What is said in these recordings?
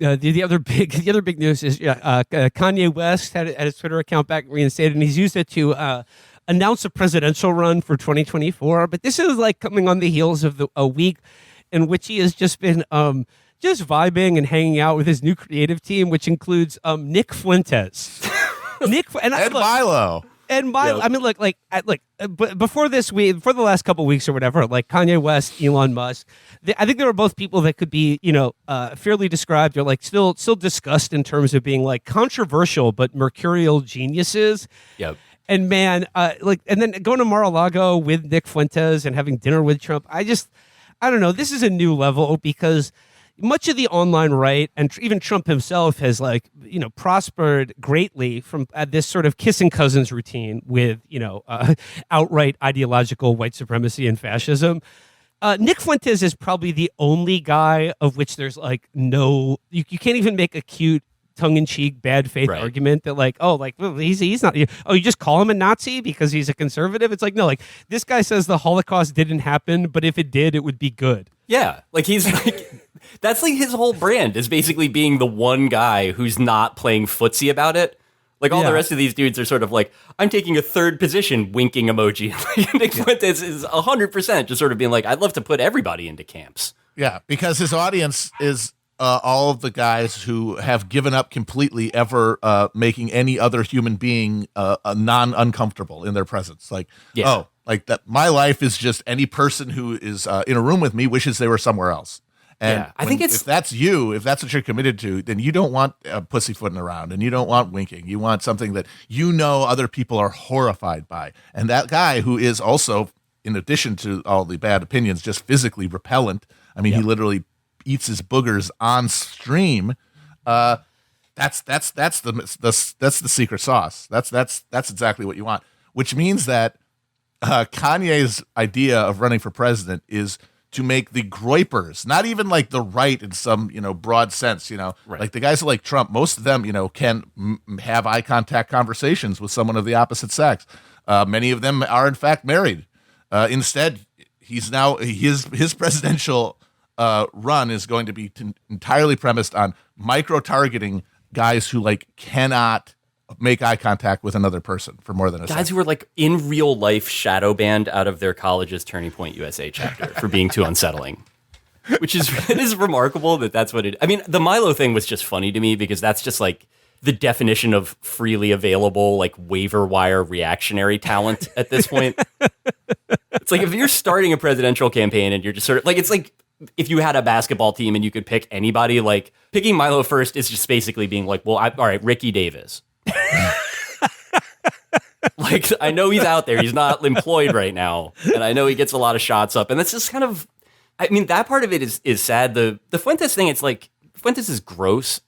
The other big news is Kanye West had his Twitter account back reinstated, and he's used it to announce a presidential run for 2024. But this is like coming on the heels of a week in which he has just been just vibing and hanging out with his new creative team, which includes Nick Fuentes, Milo. And Milo, I mean, before this week, before the last couple of weeks or whatever, like Kanye West, Elon Musk, I think they were both people that could be, fairly described or like still discussed in terms of being like controversial but mercurial geniuses. Yep. And man, and then going to Mar-a-Lago with Nick Fuentes and having dinner with Trump, I don't know. This is a new level because much of the online right and even Trump himself has prospered greatly from this sort of kissing cousins routine with, outright ideological white supremacy and fascism. Nick Fuentes is probably the only guy of which there's like you can't even make a cute tongue-in-cheek bad faith argument that he's not, you just call him a Nazi because he's a conservative. It's like, no, like this guy says the Holocaust didn't happen, but if it did, it would be good. Yeah, like he's like, that's like his whole brand is basically being the one guy who's not playing footsie about it. Like all the rest of these dudes are sort of like, I'm taking a third position, winking emoji. Nick Fuentes is 100% just sort of being like, I'd love to put everybody into camps. Yeah, because his audience is all of the guys who have given up completely ever making any other human being non-uncomfortable in their presence. Like, like that. My life is just any person who is in a room with me wishes they were somewhere else. And I think if that's what you're committed to, then you don't want pussyfooting around and you don't want winking. You want something that other people are horrified by. And that guy who is also, in addition to all the bad opinions, just physically repellent. I mean, he literally eats his boogers on stream. That's the secret sauce. That's exactly what you want. Which means that Kanye's idea of running for president is to make the Groypers, not even like the right in some broad sense, like the guys like Trump. Most of them, can have eye contact conversations with someone of the opposite sex. Many of them are in fact married. Instead, he's now his presidential run is going to be entirely premised on micro-targeting guys who cannot make eye contact with another person for more than a second. Guys who were in real life shadow banned out of their college's Turning Point USA chapter for being too unsettling. Which is remarkable that's what it. I mean, the Milo thing was just funny to me because that's just the definition of freely available waiver wire reactionary talent at this point. It's like if you're starting a presidential campaign and you're just sort of it's like if you had a basketball team and you could pick anybody, picking Milo first is just basically being all right, Ricky Davis. I know he's out there. He's not employed right now. And I know he gets a lot of shots up. And that's just kind of, I mean, that part of it is sad. The Fuentes thing, it's Fuentes is gross.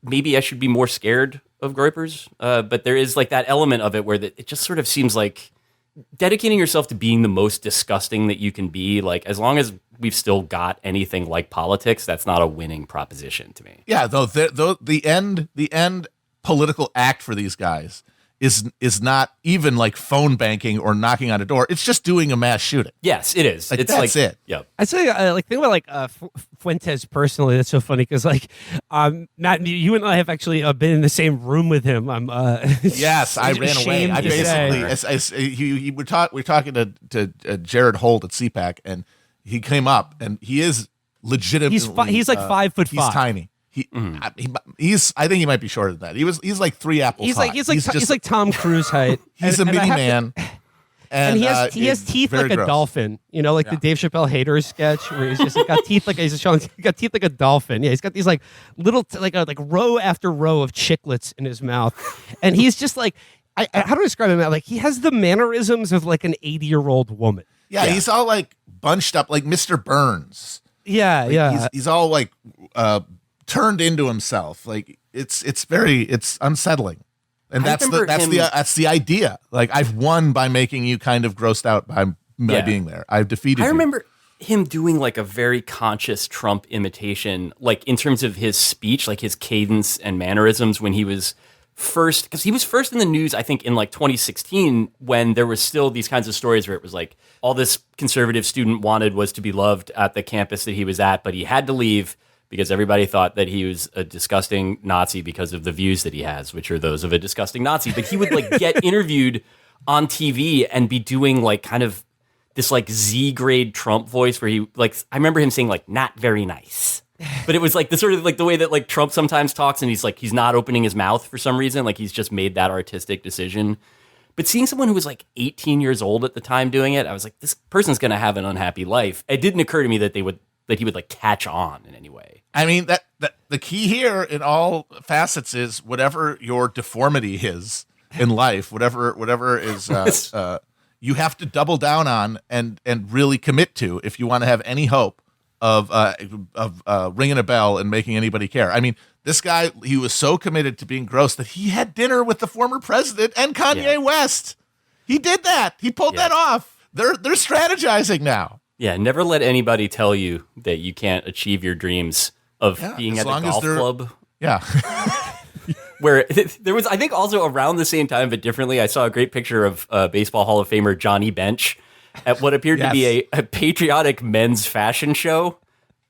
Maybe I should be more scared of Groypers. But there is that element of it where it just sort of seems like dedicating yourself to being the most disgusting that you can be. As long as we've still got anything like politics, that's not a winning proposition to me. Yeah, though the end political act for these guys is not even phone banking or knocking on a door. It's just doing a mass shooting. Yes, it is. It's that's it. Yep. I'd say think about Fuentes personally. That's so funny because Matt, you and I have actually been in the same room with him. I'm yes, I ran away. I basically we're talking to Jared Holt at CPAC, and he came up, and he is legitimately he's 5 foot 5. He's tiny. He's I think he might be shorter than that. He's like 3 apples high. He's like Tom Cruise height. He's a mini man. And he has teeth like a dolphin, the Dave Chappelle haters sketch where he's just got teeth he's got teeth like a dolphin. Yeah, he's got these little row after row of chiclets in his mouth, and he's just how do I describe him? He has the mannerisms of an 80-year-old woman. Yeah, he's all bunched up like Mr. Burns. Yeah. He's all turned into himself. It's unsettling. And that's the idea. I've won by making you kind of grossed out by being there. I've defeated you. I remember him doing a very conscious Trump imitation, in terms of his speech, his cadence and mannerisms when he was first, because he was first in the news, I think in 2016, when there was still these kinds of stories where it was all this conservative student wanted was to be loved at the campus that he was at, but he had to leave because everybody thought that he was a disgusting Nazi because of the views that he has, which are those of a disgusting Nazi. But he would like get interviewed on TV and be doing like kind of this like Z grade Trump voice where he like, I remember him saying like, not very nice. But it was like the sort of like the way that like Trump sometimes talks, and he's like, he's not opening his mouth for some reason. Like he's just made that artistic decision. But seeing someone who was like 18 years old at the time doing it, I was like, this person's going to have an unhappy life. It didn't occur to me that he would like catch on in any way. I mean, that the key here in all facets is whatever your deformity is in life, whatever is you have to double down on and really commit to if you want to have any hope of ringing a bell and making anybody care. I mean, this guy, he was so committed to being gross that he had dinner with the former president and Kanye West. He did that. He pulled that off. They're strategizing now. Yeah, never let anybody tell you that you can't achieve your dreams of being at the golf club. Yeah. Where there was, I think also around the same time, but differently, I saw a great picture of Baseball Hall of Famer Johnny Bench at what appeared to be a patriotic men's fashion show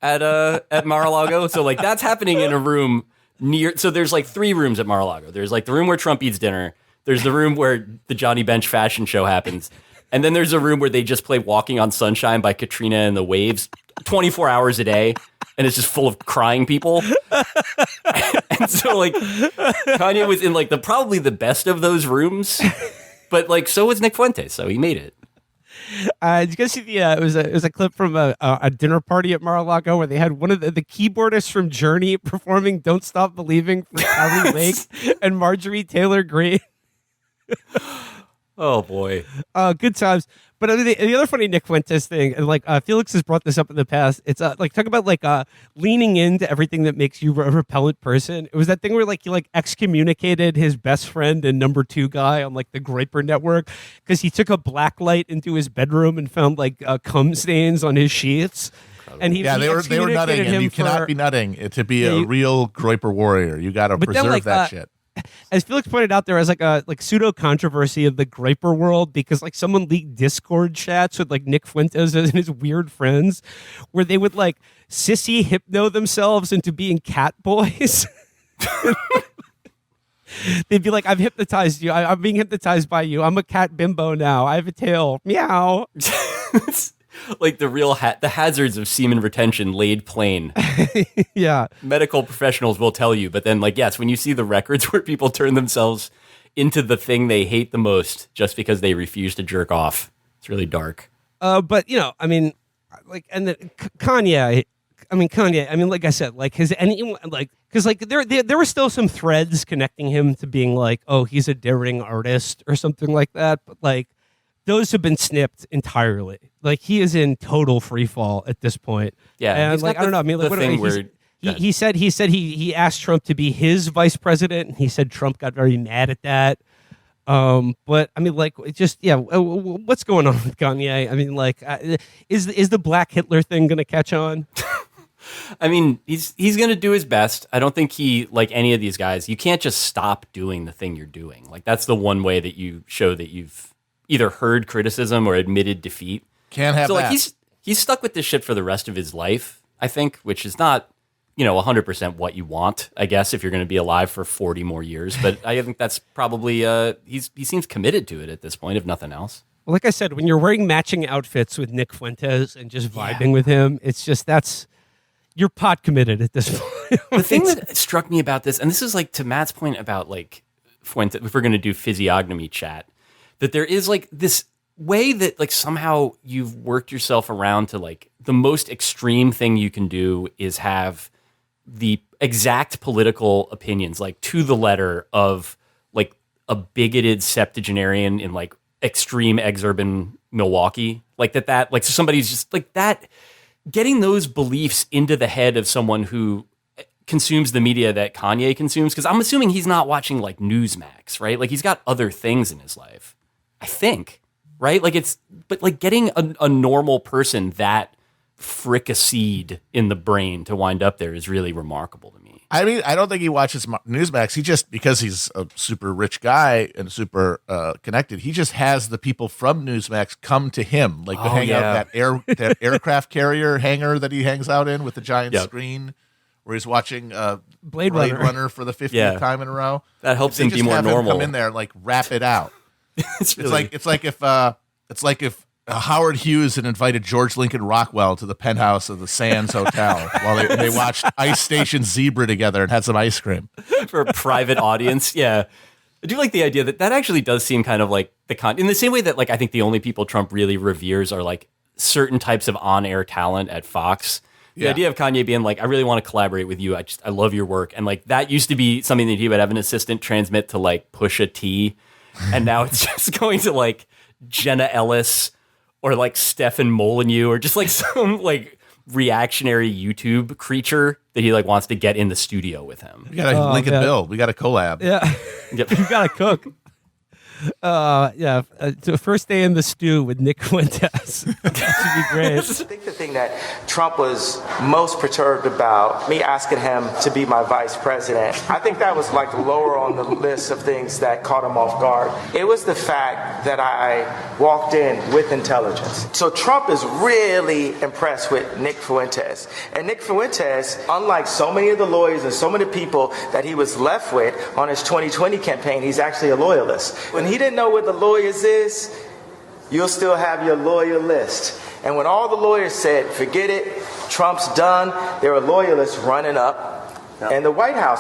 at Mar-a-Lago. So like that's happening in a room near. So there's like 3 rooms at Mar-a-Lago. There's like the room where Trump eats dinner. There's the room where the Johnny Bench fashion show happens. And then there's a room where they just play Walking on Sunshine by Katrina and the Waves 24 hours a day. And it's just full of crying people. And so like Kanye was in like probably the best of those rooms. But like so was Nick Fuentes. So he made it. Did you guys see it was a clip from a dinner party at Mar-a-Lago where they had one of the keyboardists from Journey performing "Don't Stop Believing" for Kylie Lake and Marjorie Taylor Greene. Oh boy, good times. But I mean, the other funny Nick Fuentes thing, and like Felix has brought this up in the past. It's like talk about like leaning into everything that makes you a repellent person. It was that thing where like he like excommunicated his best friend and number 2 guy on like the Groyper network because he took a black light into his bedroom and found like cum stains on his sheets. And he they were nutting, and you cannot be nutting to be a real Groyper warrior. You got to preserve that shit. As Felix pointed out, there was like a pseudo controversy of the Groyper world because like someone leaked Discord chats with like Nick Fuentes and his weird friends where they would like sissy hypno themselves into being cat boys. They'd be like, I've hypnotized you. I'm being hypnotized by you. I'm a cat bimbo now. I have a tail. Meow. Like the hazards of semen retention laid plain. Yeah. Medical professionals will tell you, but then like, yes, when you see the records where people turn themselves into the thing they hate the most just because they refuse to jerk off, it's really dark. But you know, I mean, like, and then Kanye, like I said, like has anyone like, cause like there were still some threads connecting him to being like, oh, he's a daring artist or something like that. But like, those have been snipped entirely. Like he is in total free fall at this point. Yeah, and like I don't know. I mean, like he said he asked Trump to be his vice president, and he said Trump got very mad at that. But I mean, like, it just what's going on with Kanye? I mean, like, is the Black Hitler thing going to catch on? I mean, he's going to do his best. I don't think he, like any of these guys, you can't just stop doing the thing you're doing. Like that's the one way that you show that you've either heard criticism or admitted defeat. Can't have so that. Like he's stuck with this shit for the rest of his life, I think, which is not, 100% what you want, I guess, if you're going to be alive for 40 more years. But I think that's probably he seems committed to it at this point, if nothing else. Well, like I said, when you're wearing matching outfits with Nick Fuentes and just vibing with him, it's just you're pot committed at this point. The thing that struck me about this, and this is like to Matt's point about like Fuentes, if we're going to do physiognomy chat, that there is like this way that like somehow you've worked yourself around to like the most extreme thing you can do is have the exact political opinions, like to the letter of like a bigoted septuagenarian in like extreme exurban Milwaukee, like that, like so somebody's just like that, getting those beliefs into the head of someone who consumes the media that Kanye consumes. Cause I'm assuming he's not watching like Newsmax, right? Like he's got other things in his life, I think, right? Like but like getting a normal person that fricasseed in the brain to wind up there is really remarkable to me. I mean, I don't think he watches Newsmax. He just, because he's a super rich guy and super connected, he just has the people from Newsmax come to him, like hang out that aircraft carrier hangar that he hangs out in with the giant screen, where he's watching Blade Runner for the 50th Yeah. time in a row. That helps They him just be more have him normal. come in there and like rap it out. It's really, It's like if Howard Hughes had invited George Lincoln Rockwell to the penthouse of the Sands Hotel while they watched Ice Station Zebra together and had some ice cream. for a private audience. Yeah. I do like the idea that actually does seem kind of like in the same way that like I think the only people Trump really reveres are like certain types of on-air talent at Fox. The Yeah. idea of Kanye being like, I really want to collaborate with you. I love your work. And like that used to be something that he would have an assistant transmit to like Pusha T. And now it's just going to like Jenna Ellis or like Stefan Molyneux or just like some like reactionary YouTube creature that he like wants to get in the studio with him. We got to link and man. build. We got to collab. Yeah. Yep. You gotta cook. So first day in the stew with Nick Fuentes. That should be great. I think the thing that Trump was most perturbed about, me asking him to be my vice president, I think that was like lower on the list of things that caught him off guard. It was the fact that I walked in with intelligence. So Trump is really impressed with Nick Fuentes. And Nick Fuentes, unlike so many of the lawyers and so many people that he was left with on his 2020 campaign, he's actually a loyalist. When he didn't know what the lawyers is, you'll still have your lawyer list. And when all the lawyers said, forget it, Trump's done, there were loyalists running up in the White House.